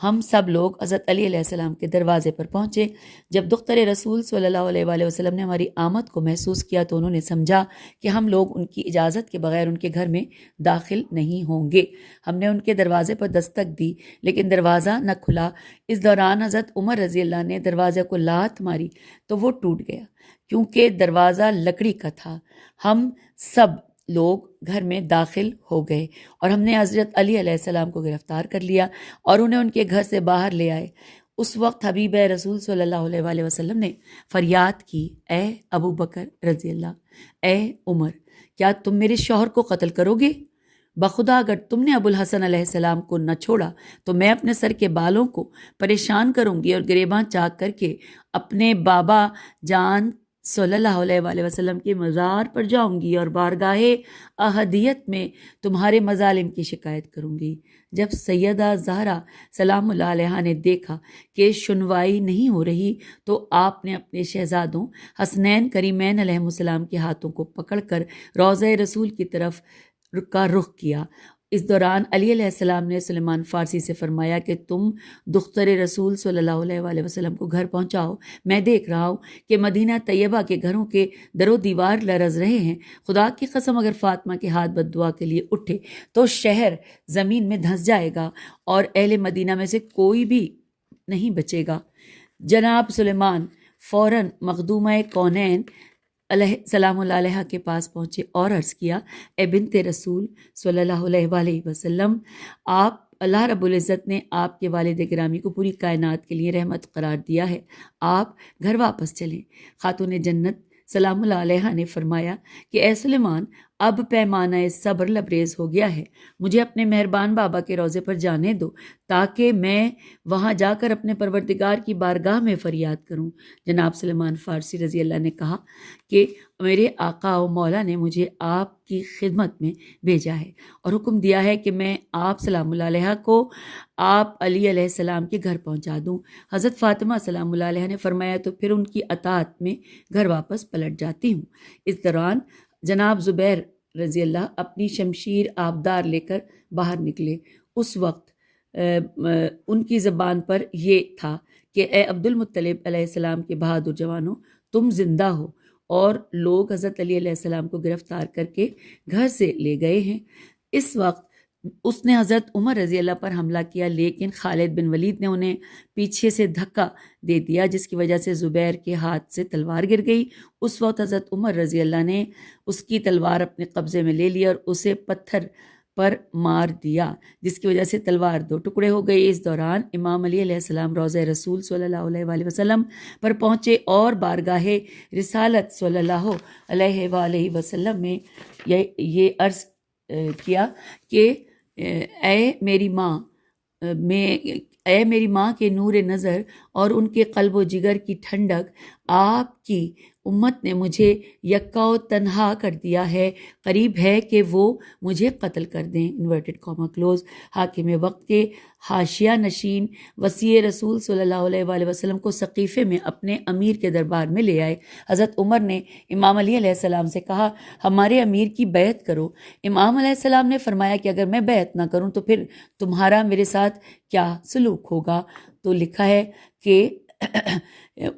ہم سب لوگ حضرت علی علیہ السلام کے دروازے پر پہنچے۔ جب دختر رسول صلی اللہ علیہ وآلہ وسلم نے ہماری آمد کو محسوس کیا تو انہوں نے سمجھا کہ ہم لوگ ان کی اجازت کے بغیر ان کے گھر میں داخل نہیں ہوں گے۔ ہم نے ان کے دروازے پر دستک دی لیکن دروازہ نہ کھلا۔ اس دوران حضرت عمر رضی اللہ نے دروازے کو لات ماری تو وہ ٹوٹ گیا کیونکہ دروازہ لکڑی کا تھا۔ ہم سب لوگ گھر میں داخل ہو گئے اور ہم نے حضرت علی علیہ السلام کو گرفتار کر لیا اور انہیں ان کے گھر سے باہر لے آئے۔ اس وقت حبیب رسول صلی اللہ علیہ وآلہ وسلم نے فریاد کی، اے ابو بکر رضی اللہ، اے عمر، کیا تم میرے شوہر کو قتل کرو گے؟ بخدا اگر تم نے ابو الحسن علیہ السلام کو نہ چھوڑا تو میں اپنے سر کے بالوں کو پریشان کروں گی اور گریباں چاک کر کے اپنے بابا جان صلی اللہ علیہ وآلہ وسلم کے مزار پر جاؤں گی اور بارگاہ احدیت میں تمہارے مظالم کی شکایت کروں گی۔ جب سیدہ زہرا سلام اللہ علیہا نے دیکھا کہ سنوائی نہیں ہو رہی تو آپ نے اپنے شہزادوں حسنین کریمین علیہ السلام کے ہاتھوں کو پکڑ کر روضہ رسول کی طرف کا رخ کیا۔ اس دوران علی علیہ السلام نے سلیمان فارسی سے فرمایا کہ تم دختر رسول صلی اللہ علیہ وآلہ وسلم کو گھر پہنچاؤ۔ میں دیکھ رہا ہوں کہ مدینہ طیبہ کے گھروں کے در و دیوار لرز رہے ہیں۔ خدا کی قسم اگر فاطمہ کے ہاتھ بد دعا کے لیے اٹھے تو شہر زمین میں دھنس جائے گا اور اہل مدینہ میں سے کوئی بھی نہیں بچے گا۔ جناب سلیمان فوراً مخدومہ کونین علیہ سلام اللہ علیہ کے پاس پہنچے اور عرض کیا، اے بنت رسول صلی اللہ علیہ وآلہ وسلم، آپ اللہ رب العزت نے آپ کے والد گرامی کو پوری کائنات کے لیے رحمت قرار دیا ہے، آپ گھر واپس چلیں۔ خاتون جنت سلام اللہ علیہ نے فرمایا کہ اے سلیمان، اب پیمانہ صبر لبریز ہو گیا ہے، مجھے اپنے مہربان بابا کے روضے پر جانے دو تاکہ میں وہاں جا کر اپنے پروردگار کی بارگاہ میں فریاد کروں۔ جناب سلیمان فارسی رضی اللہ نے کہا کہ میرے آقا و مولا نے مجھے آپ کی خدمت میں بھیجا ہے اور حکم دیا ہے کہ میں آپ سلام اللہ علیہ کو آپ علی علیہ السلام کے گھر پہنچا دوں۔ حضرت فاطمہ سلام اللہ علیہ نے فرمایا تو پھر ان کی اطاعت میں گھر واپس پلٹ جاتی ہوں۔ اس دوران جناب زبیر رضی اللہ اپنی شمشیر آبدار لے کر باہر نکلے۔ اس وقت ان کی زبان پر یہ تھا کہ اے عبد المطلب علیہ السلام کے بہادر جوانوں، تم زندہ ہو، اور لوگ حضرت علی علیہ السلام کو گرفتار کر کے گھر سے لے گئے ہیں۔ اس وقت اس نے حضرت عمر رضی اللہ پر حملہ کیا لیکن خالد بن ولید نے انہیں پیچھے سے دھکا دے دیا جس کی وجہ سے زبیر کے ہاتھ سے تلوار گر گئی۔ اس وقت حضرت عمر رضی اللہ نے اس کی تلوار اپنے قبضے میں لے لی اور اسے پتھر پر مار دیا جس کی وجہ سے تلوار دو ٹکڑے ہو گئی۔ اس دوران امام علی علیہ السلام روضہ رسول صلی اللہ علیہ وآلہ وسلم پر پہنچے اور بارگاہ رسالت صلی اللہ علیہ وآلہ وسلم میں یہ عرض کیا کہ اے میری ماں کے نور نظر اور ان کے قلب و جگر کی ٹھنڈک، آپ کی امت نے مجھے یکا و تنہا کر دیا ہے، قریب ہے کہ وہ مجھے قتل کر دیں۔ Inverted comma close. حاکم وقت کے حاشیہ نشین وصی رسول صلی اللہ علیہ وآلہ وسلم کو سقیفے میں اپنے امیر کے دربار میں لے آئے۔ حضرت عمر نے امام علی علیہ السلام سے کہا، ہمارے امیر کی بیعت کرو۔ امام علیہ السلام نے فرمایا کہ اگر میں بیعت نہ کروں تو پھر تمہارا میرے ساتھ کیا سلوک ہوگا؟ تو لکھا ہے کہ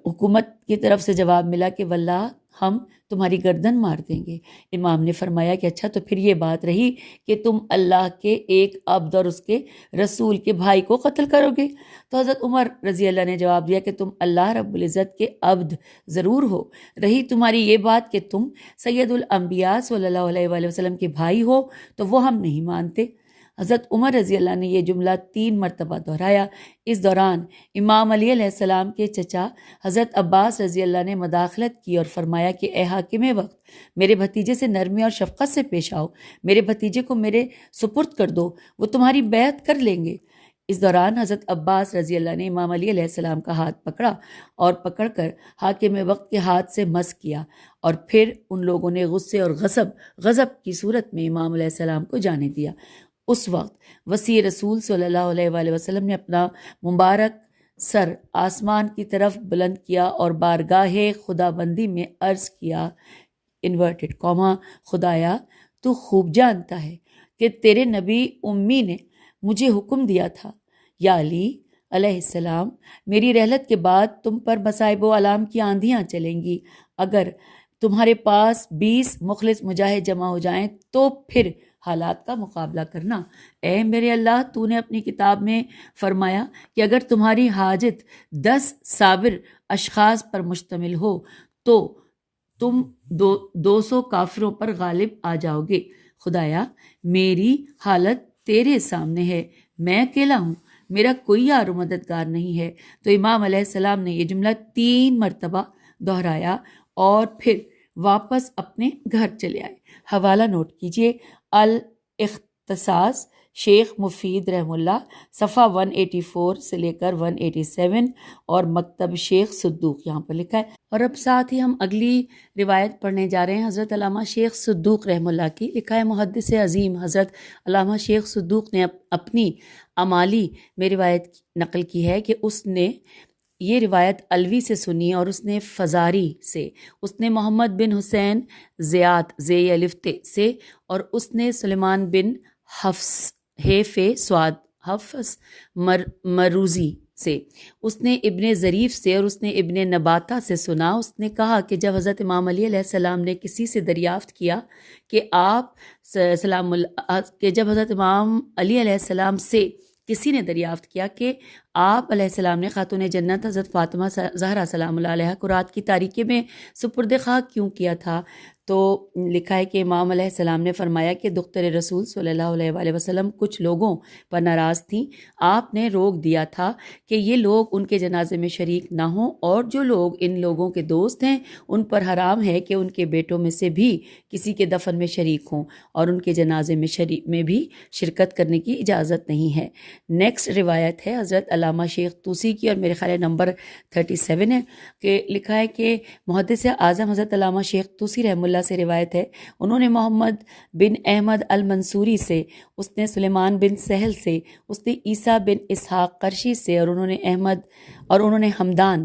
حکومت کی طرف سے جواب ملا کہ واللہ ہم تمہاری گردن مار دیں گے۔ امام نے فرمایا کہ اچھا تو پھر یہ بات رہی کہ تم اللہ کے ایک عبد اور اس کے رسول کے بھائی کو قتل کرو گے؟ تو حضرت عمر رضی اللہ نے جواب دیا کہ تم اللہ رب العزت کے عبد ضرور ہو، رہی تمہاری یہ بات کہ تم سید الانبیاء صلی اللہ علیہ وآلہ وسلم کے بھائی ہو تو وہ ہم نہیں مانتے۔ حضرت عمر رضی اللہ نے یہ جملہ 3 مرتبہ دہرایا۔ اس دوران امام علی علیہ السلام کے چچا حضرت عباس رضی اللہ نے مداخلت کی اور فرمایا کہ اے حاکم وقت، میرے بھتیجے سے نرمی اور شفقت سے پیش آؤ، میرے بھتیجے کو میرے سپرد کر دو، وہ تمہاری بیعت کر لیں گے۔ اس دوران حضرت عباس رضی اللہ نے امام علی علیہ السلام کا ہاتھ پکڑا اور پکڑ کر حاکم وقت کے ہاتھ سے مس کیا، اور پھر ان لوگوں نے غصے اور غضب کی صورت میں امام علیہ السلام کو جانے دیا۔ اس وقت وصی رسول صلی اللہ علیہ وآلہ وسلم نے اپنا مبارک سر آسمان کی طرف بلند کیا اور بارگاہ خدا بندی میں عرض کیا، انورٹڈ کاما، خدایا تو خوب جانتا ہے کہ تیرے نبی امی نے مجھے حکم دیا تھا، یا علی علیہ السلام، میری رحلت کے بعد تم پر مصائب و آلام کی آندھیاں چلیں گی۔ اگر تمہارے پاس 20 مخلص مجاہد جمع ہو جائیں تو پھر حالات کا مقابلہ کرنا۔ اے میرے اللہ، تو نے اپنی کتاب میں فرمایا کہ اگر تمہاری حاجت 10 صابر اشخاص پر مشتمل ہو تو تم 200 کافروں پر غالب آ جاؤ گے۔ خدایا، میری حالت تیرے سامنے ہے، میں اکیلا ہوں، میرا کوئی یار و مددگار نہیں ہے۔ تو امام علیہ السلام نے یہ جملہ 3 مرتبہ دہرایا اور پھر واپس اپنے گھر چلے آئے۔ حوالہ نوٹ کیجئے، الاختصاص شیخ مفید رحم اللہ، صفحہ 184 سے لے کر 187، اور مکتب شیخ صدوق یہاں پر لکھا ہے۔ اور اب ساتھ ہی ہم اگلی روایت پڑھنے جا رہے ہیں حضرت علامہ شیخ صدوق رحم اللہ کی۔ لکھا ہے محدث عظیم حضرت علامہ شیخ صدوق نے اپنی امالی میں روایت نقل کی ہے کہ اس نے یہ روایت علوی سے سنی اور اس نے فزاری سے، اس نے محمد بن حسین زیات زی الفتے سے، اور اس نے سلیمان بن حفص حفص مروزی سے، اس نے ابن ظریف سے اور اس نے ابن نباتہ سے سنا۔ اس نے کہا کہ جب حضرت امام علی علیہ السلام نے کسی سے دریافت کیا کہ جب حضرت امام علی علیہ السلام سے کسی نے دریافت کیا کہ آپ علیہ السلام نے خاتون جنت حضرت فاطمہ زہرا سلام اللہ علیہ کو رات کی تاریکی میں سپرد خاک کیوں کیا تھا، تو لکھا ہے کہ امام علیہ السلام نے فرمایا کہ دختر رسول صلی اللہ علیہ وآلہ وسلم کچھ لوگوں پر ناراض تھیں، آپ نے روک دیا تھا کہ یہ لوگ ان کے جنازے میں شریک نہ ہوں، اور جو لوگ ان لوگوں کے دوست ہیں ان پر حرام ہے کہ ان کے بیٹوں میں سے بھی کسی کے دفن میں شریک ہوں، اور ان کے جنازے میں بھی شرکت کرنے کی اجازت نہیں ہے۔ نیکسٹ روایت ہے حضرت علامہ شیخ طوسی کی، اور میرے خیال ہے نمبر 37 ہے، کہ لکھا ہے کہ محدث اعظم حضرت علامہ شیخ طوسی رحم اللہ سے روایت ہے، انہوں نے محمد بن احمد المنصوری سے، اس نے سلیمان بن سہل سے، اس نے عیسیٰ بن اسحاق قرشی سے، اور انہوں نے حمدان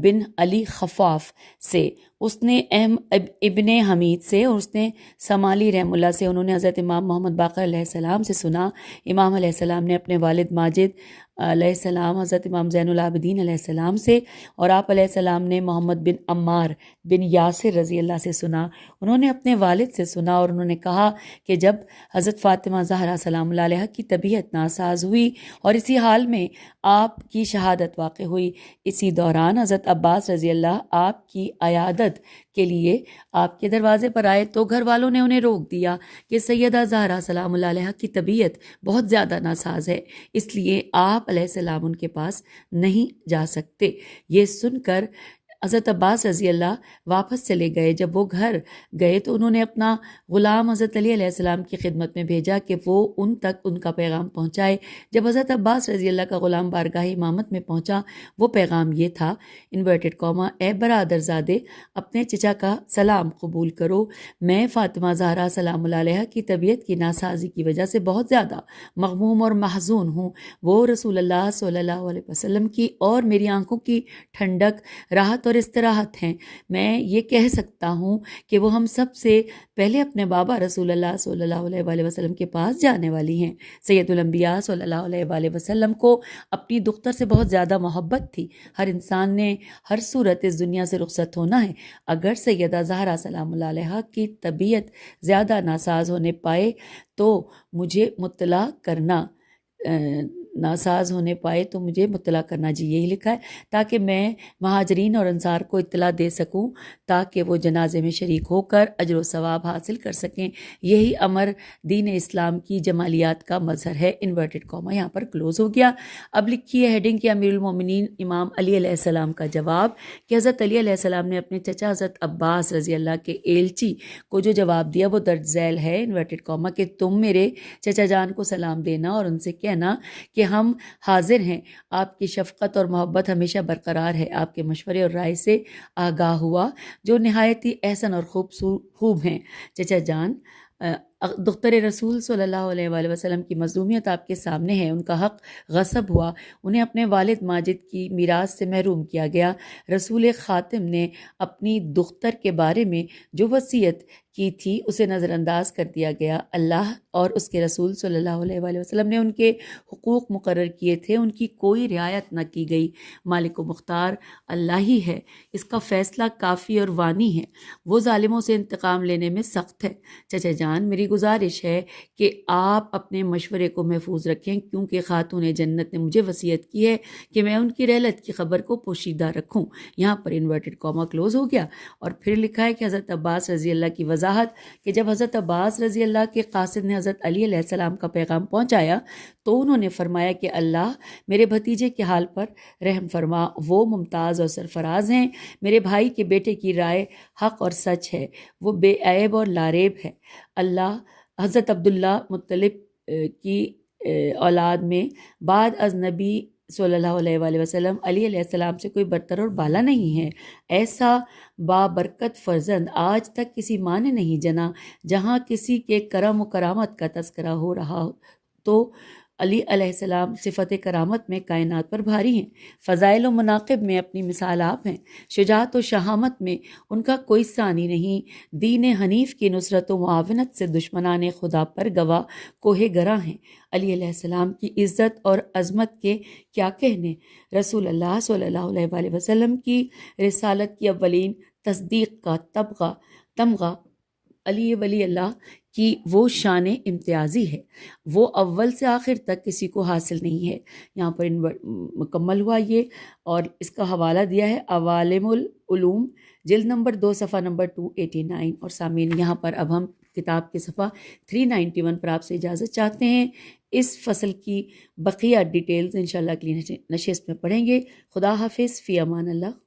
بن علی خفاف سے، اس نے ابن حمید سے، اور اس نے سمالی رحم اللہ سے، انہوں نے حضرت امام محمد باقر علیہ السلام سے سنا۔ امام علیہ السلام نے اپنے والد ماجد علیہ السلام حضرت امام زین العابدین علیہ السلام سے، اور آپ علیہ السلام نے محمد بن عمار بن یاسر رضی اللہ سے سنا۔ انہوں نے اپنے والد سے سنا اور انہوں نے کہا کہ جب حضرت فاطمہ زہرا سلام اللہ علیہ کی طبیعت ناساز ہوئی اور اسی حال میں آپ کی شہادت واقع ہوئی، اسی دوران حضرت عباس رضی اللہ آپ کی عیادت کے لیے آپ کے دروازے پر آئے تو گھر والوں نے انہیں روک دیا کہ سیدہ زہرا سلام اللہ علیہ کی طبیعت بہت زیادہ ناساز ہے، اس لیے آپ علیہ السلام ان کے پاس نہیں جا سکتے۔ یہ سن کر حضرت عباس رضی اللہ واپس چلے گئے۔ جب وہ گھر گئے تو انہوں نے اپنا غلام حضرت علی علیہ السلام کی خدمت میں بھیجا کہ وہ ان تک ان کا پیغام پہنچائے۔ جب حضرت عباس رضی اللہ کا غلام بارگاہ امامت میں پہنچا، وہ پیغام یہ تھا، اے برادر زادے، اپنے چچا کا سلام قبول کرو، میں فاطمہ زہرا سلام اللہ علیہ کی طبیعت کی ناسازی کی وجہ سے بہت زیادہ مغموم اور محزون ہوں۔ وہ رسول اللہ صلی اللہ علیہ وسلم کی اور میری آنکھوں کی ٹھنڈک، راحت اور استراحت ہیں۔ میں یہ کہہ سکتا ہوں کہ وہ ہم سب سے پہلے اپنے بابا رسول اللہ صلی اللہ علیہ وآلہ وسلم کے پاس جانے والی ہیں۔ سید الانبیاء صلی اللہ علیہ وآلہ وسلم کو اپنی دختر سے بہت زیادہ محبت تھی۔ ہر انسان نے ہر صورت اس دنیا سے رخصت ہونا ہے۔ اگر سیدہ زہرا سلام اللہ علیہ کی طبیعت زیادہ ناساز ہونے پائے تو مجھے مطلع کرنا جی، یہی لکھا ہے، تاکہ میں مہاجرین اور انصار کو اطلاع دے سکوں تاکہ وہ جنازے میں شریک ہو کر اجر و ثواب حاصل کر سکیں۔ یہی امر دین اسلام کی جمالیات کا مظہر ہے۔ انورٹڈ کاما یہاں پر کلوز ہو گیا۔ اب لکھیے ہیڈنگ کہ امیر المومنین امام علی علیہ السلام کا جواب، کہ حضرت علی علیہ السلام نے اپنے چچا حضرت عباس رضی اللہ کے ایلچی کو جو جواب دیا وہ درج ذیل ہے، انورٹڈ کاما، کہ تم میرے چچا جان کو سلام دینا اور ان سے کہنا کہ ہم حاضر ہیں، آپ کی شفقت اور محبت ہمیشہ برقرار ہے، آپ کے مشورے اور رائے سے آگاہ ہوا جو نہایت ہی احسن اور خوب ہیں۔ چچا جان، دختر رسول صلی اللہ علیہ وآلہ وسلم کی مظلومیت آپ کے سامنے ہے، ان کا حق غصب ہوا، انہیں اپنے والد ماجد کی میراث سے محروم کیا گیا۔ رسول خاتم نے اپنی دختر کے بارے میں جو وصیت کی تھی اسے نظر انداز کر دیا گیا۔ اللہ اور اس کے رسول صلی اللہ علیہ وآلہ وسلم نے ان کے حقوق مقرر کیے تھے، ان کی کوئی رعایت نہ کی گئی۔ مالک و مختار اللہ ہی ہے، اس کا فیصلہ کافی اور وانی ہے، وہ ظالموں سے انتقام لینے میں سخت ہے۔ چچا جان، میری گزارش ہے کہ آپ اپنے مشورے کو محفوظ رکھیں، کیونکہ خاتون جنت نے مجھے وصیت کی ہے کہ میں ان کی رحلت کی خبر کو پوشیدہ رکھوں۔ یہاں پر انورٹڈ کاما کلوز ہو گیا، اور پھر لکھا ہے کہ حضرت عباس رضی اللہ کی وضاحت کہ جب حضرت عباس رضی اللہ کے قاصد نے حضرت علی علیہ السلام کا پیغام پہنچایا تو انہوں نے فرمایا کہ اللہ میرے بھتیجے کے حال پر رحم فرما، وہ ممتاز اور سرفراز ہیں، میرے بھائی کے بیٹے کی رائے حق اور سچ ہے، وہ بے عیب اور لاریب ہے۔ اللہ حضرت عبداللہ مطلب کی اولاد میں بعد از نبی صلی اللہ علیہ وآلہ وسلم علی علیہ السلام سے کوئی برتر اور بالا نہیں ہے۔ ایسا بابرکت فرزند آج تک کسی ماں نے نہیں جنا۔ جہاں کسی کے کرم و کرامت کا تذکرہ ہو رہا تو علی علیہ السلام صفت کرامت میں کائنات پر بھاری ہیں، فضائل و مناقب میں اپنی مثال آپ ہیں، شجاعت و شہامت میں ان کا کوئی ثانی نہیں، دین حنیف کی نصرت و معاونت سے دشمنان خدا پر گواہ کوہ گراں ہیں۔ علی علیہ السلام کی عزت اور عظمت کے کیا کہنے، رسول اللہ صلی اللہ علیہ وآلہ وسلم کی رسالت کی اولین تصدیق کا تمغہ علی ولی اللہ کی وہ شان امتیازی ہے، وہ اول سے آخر تک کسی کو حاصل نہیں ہے۔ یہاں پر مکمل ہوا یہ، اور اس کا حوالہ دیا ہے عوالم العلوم جلد نمبر 2 صفحہ نمبر 289۔ اور سامعین، یہاں پر اب ہم کتاب کے صفحہ 391 پر آپ سے اجازت چاہتے ہیں۔ اس فصل کی بقیہ ڈیٹیلز انشاءاللہ اگلی نشست میں پڑھیں گے۔ خدا حافظ، فی امان اللہ۔